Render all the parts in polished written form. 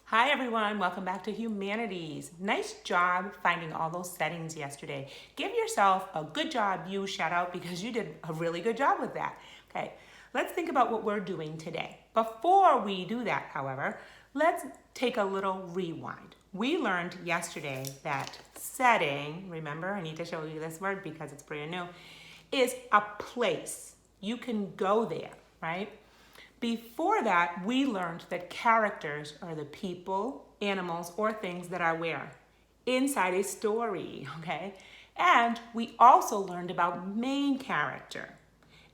Hi everyone, welcome back to Humanities. Nice job finding all those settings yesterday. Give yourself a good job, you shout out, because you did a really good job with that. Okay, let's think about what we're doing today. Before we do that, however, let's take a little rewind. We learned yesterday that setting, remember, I need to show you this word because it's brand new, is a place. You can go there, right? Before that, we learned that characters are the people, animals, or things that are where? Inside a story, okay? And we also learned about main character.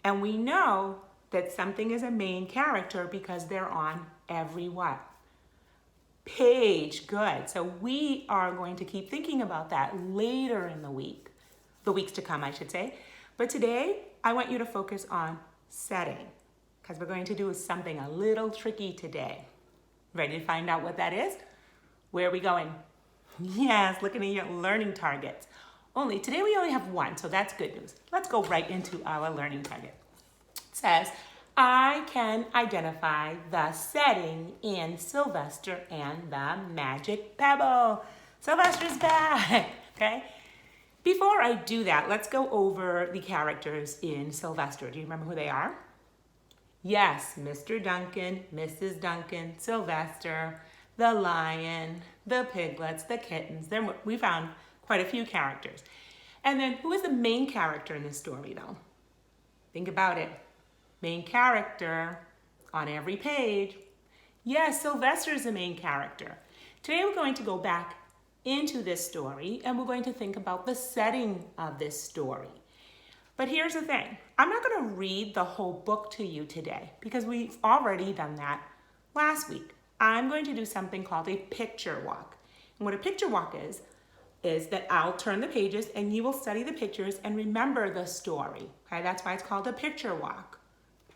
And we know that something is a main character because they're on every what? Page. Good. So we are going to keep thinking about that later in the week, the weeks to come, I should say. But today, I want you to focus on setting, because we're going to do something a little tricky today. Ready to find out what that is? Where are we going? Yes, looking at your learning targets. Today we only have one, so that's good news. Let's go right into our learning target. It says, I can identify the setting in Sylvester and the Magic Pebble. Sylvester's back, okay? Before I do that, let's go over the characters in Sylvester. Do you remember who they are? Yes, Mr. Duncan, Mrs. Duncan, Sylvester, the lion, the piglets, the kittens. We found quite a few characters. And then who is the main character in this story though? Think about it. Main character on every page. Yes, Sylvester is the main character. Today we're going to go back into this story and we're going to think about the setting of this story. But here's the thing. I'm not going to read the whole book to you today because we've already done that last week. I'm going to do something called a picture walk. And what a picture walk is that I'll turn the pages and you will study the pictures and remember the story. Okay, that's why it's called a picture walk.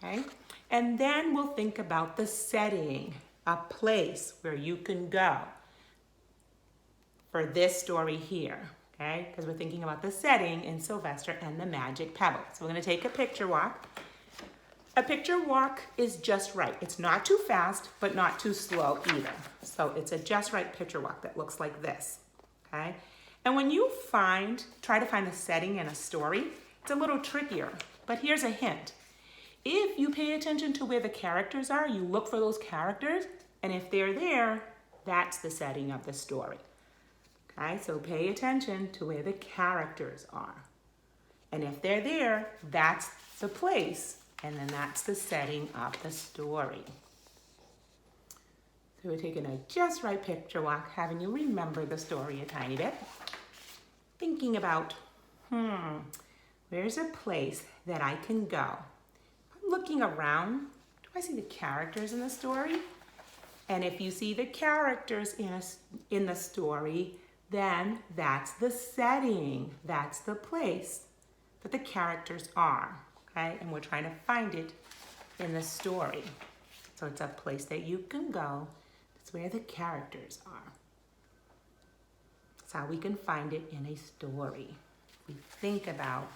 Okay, and then we'll think about the setting, a place where you can go for this story here. Okay, because we're thinking about the setting in Sylvester and the Magic Pebble. So we're going to take a picture walk. A picture walk is just right. It's not too fast, but not too slow either. So it's a just right picture walk that looks like this. Okay, and when you try to find the setting in a story, it's a little trickier. But here's a hint. If you pay attention to where the characters are, you look for those characters, and if they're there, that's the setting of the story. Okay, so pay attention to where the characters are. And if they're there, that's the place, and then that's the setting of the story. So we're taking a just right picture walk, having you remember the story a tiny bit. Thinking about, where's a place that I can go? I'm looking around. Do I see the characters in the story? And if you see the characters in the story, then that's the setting, that's the place that the characters are, okay? And we're trying to find it in the story. So it's a place that you can go. That's where the characters are. That's how we can find it in a story. We think about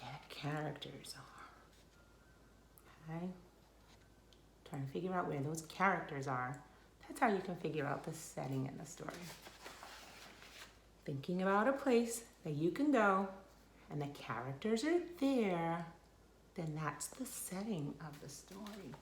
where the characters are, okay? Trying to figure out where those characters are. That's how you can figure out the setting in the story. Thinking about a place that you can go and the characters are there, then that's the setting of the story.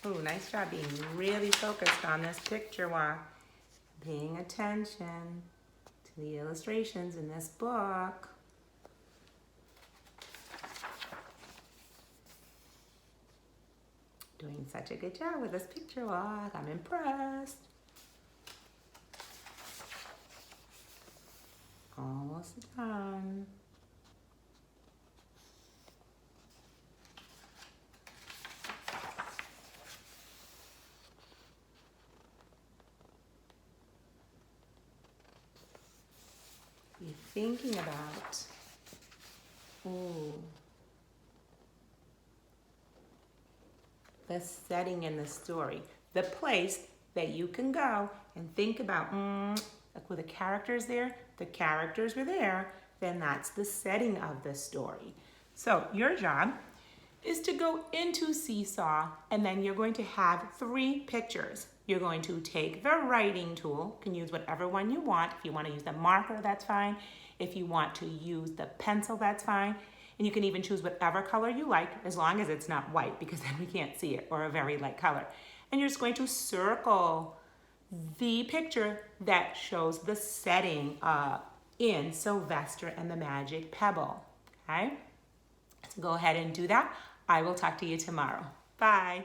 Oh, nice job being really focused on this picture walk. Paying attention to the illustrations in this book. Doing such a good job with this picture walk. I'm impressed. Almost done. thinking about, the setting in the story, the place that you can go and think about, like were the characters there? The characters were there, then that's the setting of the story. So your job is to go into Seesaw, and then you're going to have 3 pictures. You're going to take the writing tool, you can use whatever one you want. If you want to use the marker, that's fine. If you want to use the pencil, that's fine. And you can even choose whatever color you like, as long as it's not white, because then we can't see it, or a very light color. And you're just going to circle the picture that shows the setting in Sylvester and the Magic Pebble, okay? So go ahead and do that. I will talk to you tomorrow. Bye.